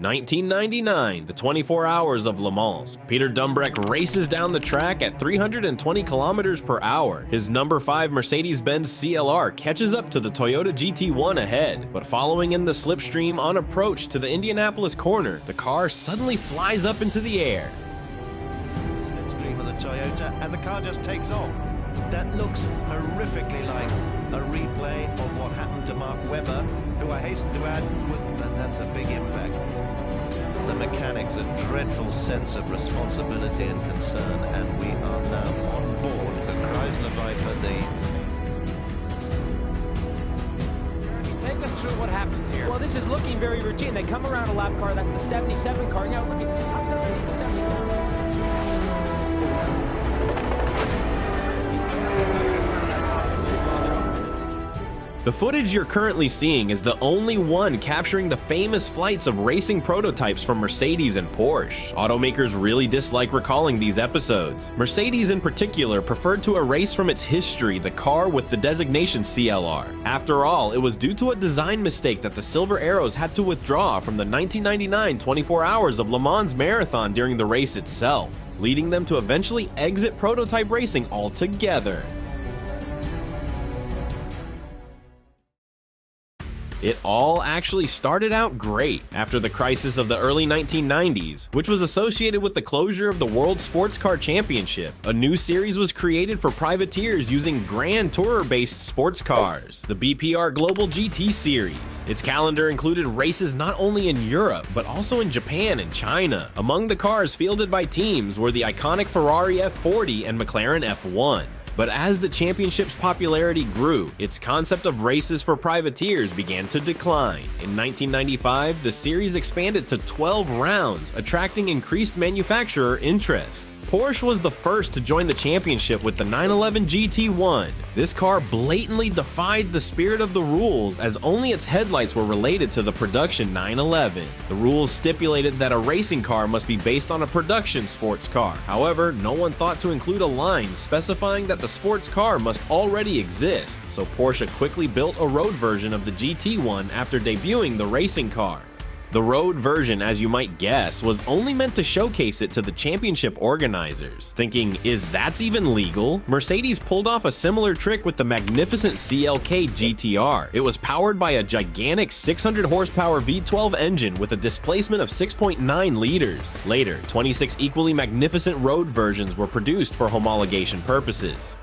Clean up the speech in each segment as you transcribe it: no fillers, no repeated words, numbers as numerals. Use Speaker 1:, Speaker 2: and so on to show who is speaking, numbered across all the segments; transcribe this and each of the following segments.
Speaker 1: 1999, the 24 Hours of Le Mans. Peter Dumbreck races down the track at 320 kilometers per hour. His number 5 Mercedes-Benz CLR catches up to the Toyota GT1 ahead, but following in the slipstream on approach to the Indianapolis corner, the car suddenly flies up into the air.
Speaker 2: Slipstream of the Toyota, and the car just takes off. That looks horrifically like a replay of what happened to Mark Webber, who I hasten to add, but that's a big impact. The Mechanix, a dreadful sense of responsibility and concern, and we are now on board the Chrysler Viper.
Speaker 3: Take us through what happens here. Well, this is looking very routine. They come around a lap car, that's the 77 car. Now look at this, top underneath the 77.
Speaker 1: The footage you're currently seeing is the only one capturing the famous flights of racing prototypes from Mercedes and Porsche. Automakers really dislike recalling these episodes. Mercedes in particular preferred to erase from its history the car with the designation CLR. After all, it was due to a design mistake that the Silver Arrows had to withdraw from the 1999 24 Hours of Le Mans marathon during the race itself, leading them to eventually exit prototype racing altogether. It all actually started out great after the crisis of the early 1990s, which was associated with the closure of the World Sports Car Championship. A new series was created for privateers using Grand Tourer-based sports cars, the BPR Global GT Series. Its calendar included races not only in Europe, but also in Japan and China. Among the cars fielded by teams were the iconic Ferrari F40 and McLaren F1. But as the championship's popularity grew, its concept of races for privateers began to decline. In 1995, the series expanded to 12 rounds, attracting increased manufacturer interest. Porsche was the first to join the championship with the 911 GT1. This car blatantly defied the spirit of the rules, as only its headlights were related to the production 911. The rules stipulated that a racing car must be based on a production sports car. However, no one thought to include a line specifying that the sports car must already exist, so Porsche quickly built a road version of the GT1 after debuting the racing car. The road version, as you might guess, was only meant to showcase it to the championship organizers. Thinking, is that even legal? Mercedes pulled off a similar trick with the magnificent CLK GTR. It was powered by a gigantic 600 horsepower V12 engine with a displacement of 6.9 liters. Later, 26 equally magnificent road versions were produced for homologation purposes.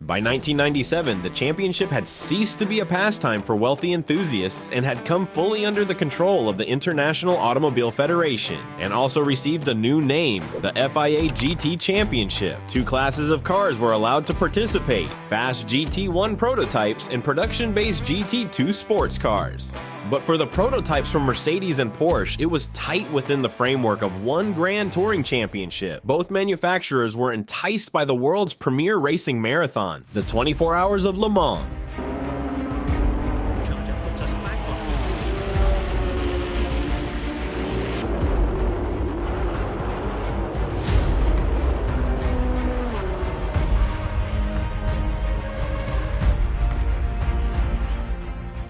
Speaker 1: By 1997, the championship had ceased to be a pastime for wealthy enthusiasts and had come fully under the control of the International Automobile Federation, and also received a new name, the FIA GT Championship. 2 classes of cars were allowed to participate: fast GT1 prototypes and production-based GT2 sports cars. But for the prototypes from Mercedes and Porsche, it was tight within the framework of one Grand Touring Championship. Both manufacturers were enticed by the world's premier racing marathon, the 24 Hours of Le Mans.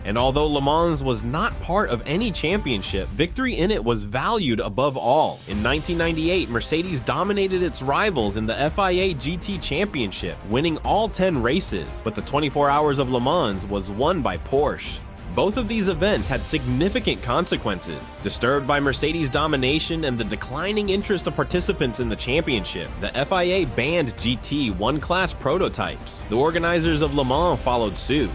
Speaker 1: And although Le Mans was not part of any championship, victory in it was valued above all. In 1998, Mercedes dominated its rivals in the FIA GT Championship, winning all 10 races, but the 24 Hours of Le Mans was won by Porsche. Both of these events had significant consequences. Disturbed by Mercedes' domination and the declining interest of participants in the championship, the FIA banned GT one-class prototypes. The organizers of Le Mans followed suit.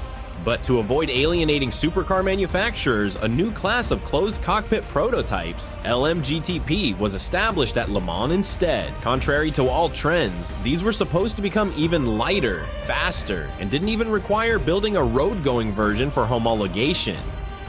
Speaker 1: But to avoid alienating supercar manufacturers, a new class of closed cockpit prototypes, LMGTP, was established at Le Mans instead. Contrary to all trends, these were supposed to become even lighter, faster, and didn't even require building a road-going version for homologation.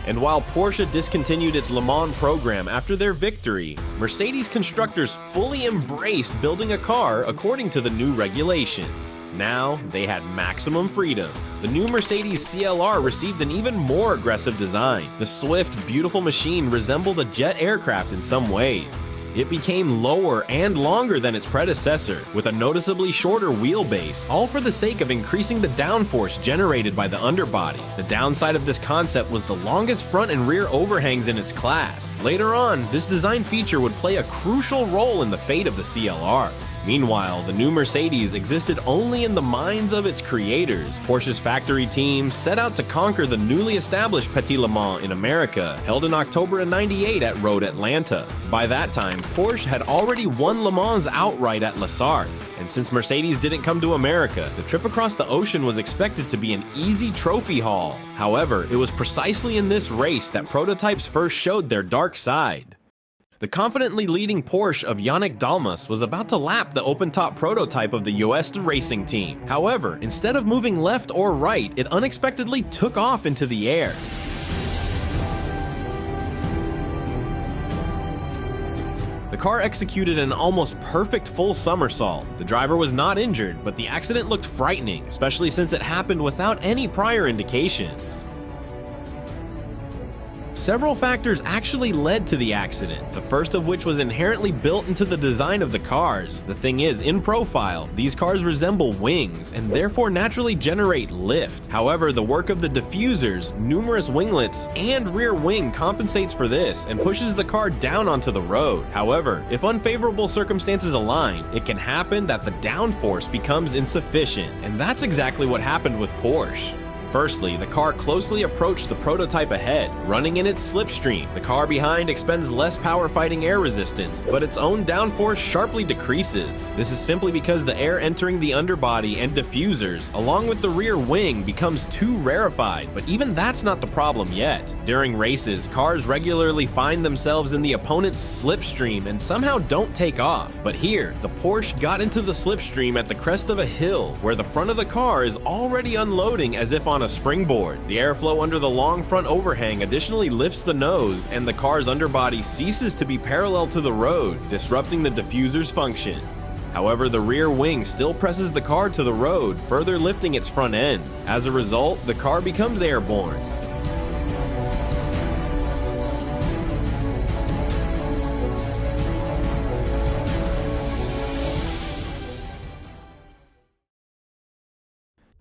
Speaker 1: And while Porsche discontinued its Le Mans program after their victory, Mercedes constructors fully embraced building a car according to the new regulations. Now, they had maximum freedom. The new Mercedes CLR received an even more aggressive design. The swift, beautiful machine resembled a jet aircraft in some ways. It became lower and longer than its predecessor, with a noticeably shorter wheelbase, all for the sake of increasing the downforce generated by the underbody. The downside of this concept was the longest front and rear overhangs in its class. Later on, this design feature would play a crucial role in the fate of the CLR. Meanwhile, the new Mercedes existed only in the minds of its creators. Porsche's factory team set out to conquer the newly established Petit Le Mans in America, held in October of '98 at Road Atlanta. By that time, Porsche had already won Le Mans outright at Les Arts, and since Mercedes didn't come to America, the trip across the ocean was expected to be an easy trophy haul. However, it was precisely in this race that prototypes first showed their dark side. The confidently leading Porsche of Yannick Dalmas was about to lap the open-top prototype of the US racing team. However, instead of moving left or right, it unexpectedly took off into the air. The car executed an almost perfect full somersault. The driver was not injured, but the accident looked frightening, especially since it happened without any prior indications. Several factors actually led to the accident, the first of which was inherently built into the design of the cars. The thing is, in profile, these cars resemble wings and therefore naturally generate lift. However, the work of the diffusers, numerous winglets, and rear wing compensates for this and pushes the car down onto the road. However, if unfavorable circumstances align, it can happen that the downforce becomes insufficient, and that's exactly what happened with Porsche. Firstly, the car closely approached the prototype ahead, running in its slipstream. The car behind expends less power fighting air resistance, but its own downforce sharply decreases. This is simply because the air entering the underbody and diffusers, along with the rear wing, becomes too rarefied, but even that's not the problem yet. During races, cars regularly find themselves in the opponent's slipstream and somehow don't take off. But here, the Porsche got into the slipstream at the crest of a hill, where the front of the car is already unloading as if on a springboard. The airflow under the long front overhang additionally lifts the nose, and the car's underbody ceases to be parallel to the road, disrupting the diffuser's function. However, the rear wing still presses the car to the road, further lifting its front end. As a result, the car becomes airborne.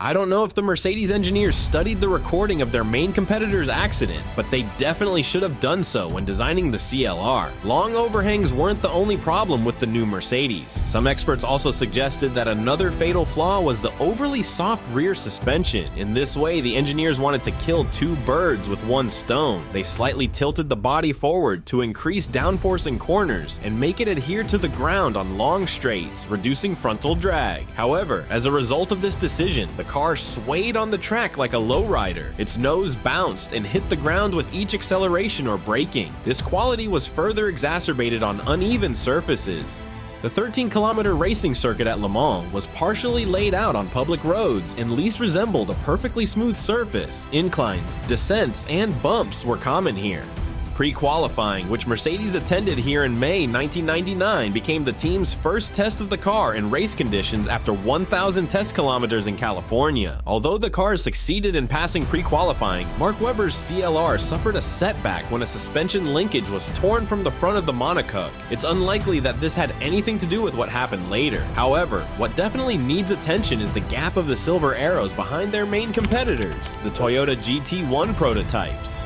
Speaker 1: I don't know if the Mercedes engineers studied the recording of their main competitor's accident, but they definitely should have done so when designing the CLR. Long overhangs weren't the only problem with the new Mercedes. Some experts also suggested that another fatal flaw was the overly soft rear suspension. In this way, the engineers wanted to kill two birds with one stone. They slightly tilted the body forward to increase downforce in corners and make it adhere to the ground on long straights, reducing frontal drag. However, as a result of this decision, the car swayed on the track like a lowrider. Its nose bounced and hit the ground with each acceleration or braking. This quality was further exacerbated on uneven surfaces. The 13-kilometer racing circuit at Le Mans was partially laid out on public roads and least resembled a perfectly smooth surface. Inclines, descents, and bumps were common here. Pre-qualifying, which Mercedes attended here in May 1999, became the team's first test of the car in race conditions after 1,000 test kilometers in California. Although the cars succeeded in passing pre-qualifying, Mark Webber's CLR suffered a setback when a suspension linkage was torn from the front of the monocoque. It's unlikely that this had anything to do with what happened later. However, what definitely needs attention is the gap of the silver arrows behind their main competitors, the Toyota GT1 prototypes.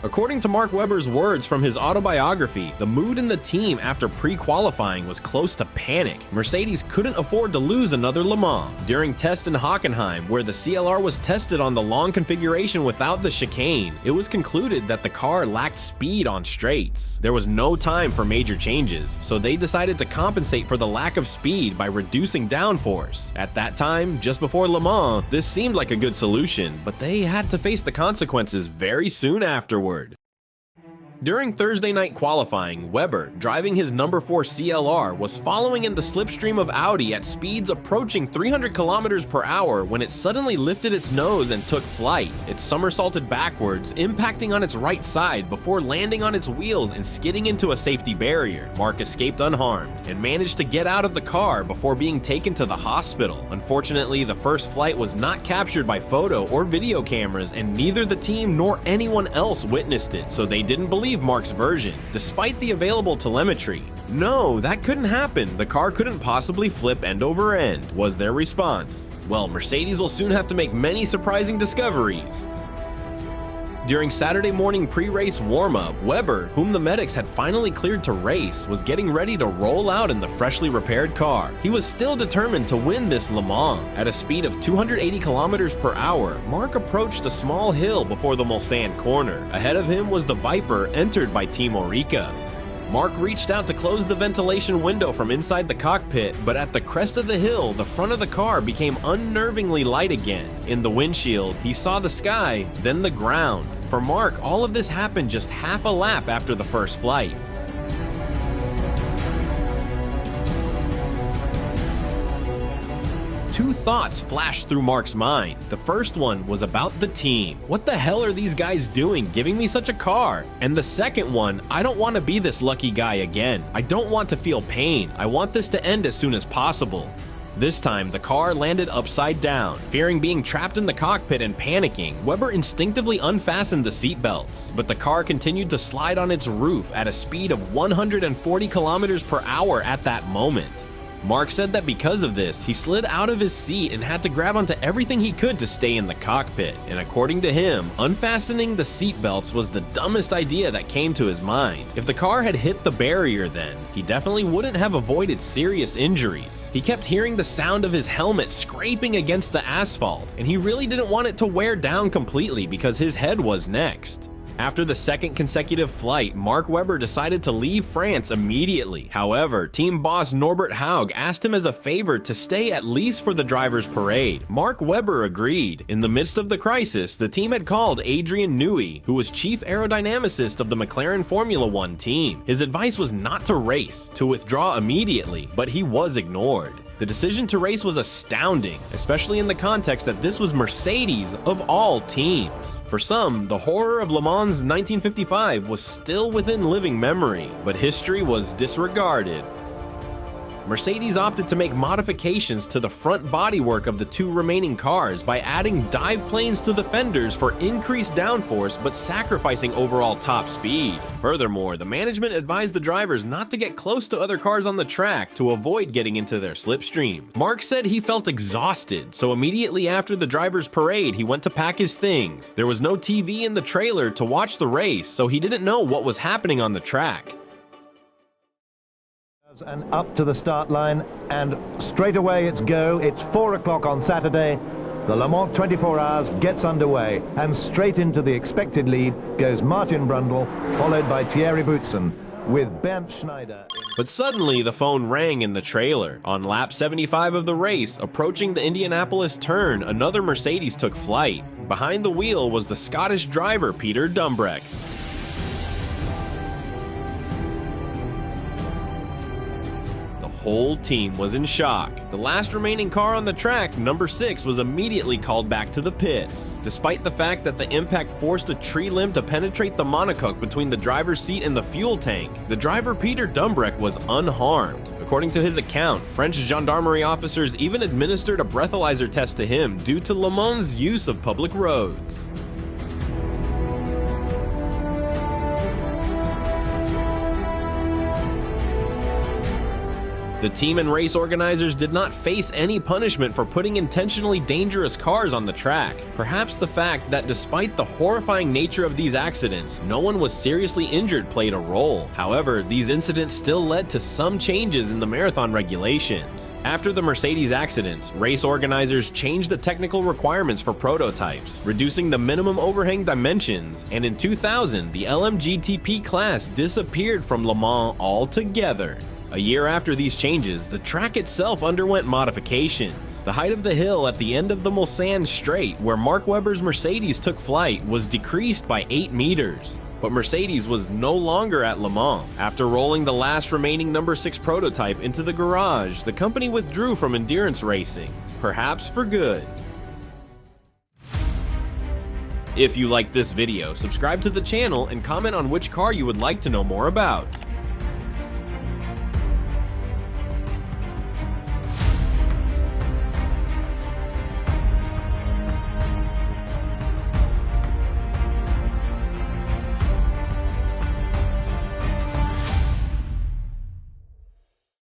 Speaker 1: According to Mark Webber's words from his autobiography, the mood in the team after pre-qualifying was close to panic. Mercedes couldn't afford to lose another Le Mans. During tests in Hockenheim, where the CLR was tested on the long configuration without the chicane, it was concluded that the car lacked speed on straights. There was no time for major changes, so they decided to compensate for the lack of speed by reducing downforce. At that time, just before Le Mans, this seemed like a good solution, but they had to face the consequences very soon afterward. During Thursday night qualifying, Webber, driving his number 4 CLR, was following in the slipstream of Audi at speeds approaching 300 kilometers per hour when it suddenly lifted its nose and took flight. It somersaulted backwards, impacting on its right side before landing on its wheels and skidding into a safety barrier. Mark escaped unharmed and managed to get out of the car before being taken to the hospital. Unfortunately, the first flight was not captured by photo or video cameras, and neither the team nor anyone else witnessed it, so they didn't believe Mark's version, despite the available telemetry. No, that couldn't happen. The car couldn't possibly flip end over end, was their response. Well, Mercedes will soon have to make many surprising discoveries. During Saturday morning pre-race warm-up, Webber, whom the medics had finally cleared to race, was getting ready to roll out in the freshly repaired car. He was still determined to win this Le Mans. At a speed of 280 kilometers per hour, Mark approached a small hill before the Mulsanne corner. Ahead of him was the Viper, entered by Team Oreca. Mark reached out to close the ventilation window from inside the cockpit, but at the crest of the hill, the front of the car became unnervingly light again. In the windshield, he saw the sky, then the ground. For Mark, all of this happened just half a lap after the first flight. Two thoughts flashed through Mark's mind. The first one was about the team. What the hell are these guys doing giving me such a car? And the second one, I don't want to be this lucky guy again. I don't want to feel pain. I want this to end as soon as possible. This time, the car landed upside down. Fearing being trapped in the cockpit and panicking, Webber instinctively unfastened the seatbelts, but the car continued to slide on its roof at a speed of 140 kilometers per hour at that moment. Mark said that because of this, he slid out of his seat and had to grab onto everything he could to stay in the cockpit. And according to him, unfastening the seatbelts was the dumbest idea that came to his mind. If the car had hit the barrier then, he definitely wouldn't have avoided serious injuries. He kept hearing the sound of his helmet scraping against the asphalt, and he really didn't want it to wear down completely because his head was next. After the second consecutive flight, Mark Webber decided to leave France immediately. However, team boss Norbert Haug asked him as a favor to stay at least for the driver's parade. Mark Webber agreed. In the midst of the crisis, the team had called Adrian Newey, who was chief aerodynamicist of the McLaren Formula One team. His advice was not to race, to withdraw immediately, but he was ignored. The decision to race was astounding, especially in the context that this was Mercedes of all teams. For some, the horror of Le Mans 1955 was still within living memory, but history was disregarded. Mercedes opted to make modifications to the front bodywork of the two remaining cars by adding dive planes to the fenders for increased downforce but sacrificing overall top speed. Furthermore, the management advised the drivers not to get close to other cars on the track to avoid getting into their slipstream. Mark said he felt exhausted, so immediately after the driver's parade, he went to pack his things. There was no TV in the trailer to watch the race, so he didn't know what was happening on the track.
Speaker 2: And up to the start line, and straight away it's go. It's 4 o'clock on Saturday. The Le Mans 24 Hours gets underway, and straight into the expected lead goes Martin Brundle, followed by Thierry Boutsen, with Bernd Schneider.
Speaker 1: But suddenly the phone rang in the trailer. On lap 75 of the race, approaching the Indianapolis turn, another Mercedes took flight. Behind the wheel was the Scottish driver Peter Dumbreck. The whole team was in shock. The last remaining car on the track, number 6, was immediately called back to the pits. Despite the fact that the impact forced a tree limb to penetrate the monocoque between the driver's seat and the fuel tank, the driver Peter Dumbreck was unharmed. According to his account, French gendarmerie officers even administered a breathalyzer test to him due to Le Mans' use of public roads. The team and race organizers did not face any punishment for putting intentionally dangerous cars on the track. Perhaps the fact that despite the horrifying nature of these accidents, no one was seriously injured played a role. However, these incidents still led to some changes in the marathon regulations. After the Mercedes accidents, race organizers changed the technical requirements for prototypes, reducing the minimum overhang dimensions, and in 2000, the LMGTP class disappeared from Le Mans altogether. A year after these changes, the track itself underwent modifications. The height of the hill at the end of the Mulsanne straight, where Mark Webber's Mercedes took flight, was decreased by 8 meters. but Mercedes was no longer at Le Mans. After rolling the last remaining number 6 prototype into the garage, the company withdrew from endurance racing, perhaps for good. If you liked this video, subscribe to the channel and comment on which car you would like to know more about.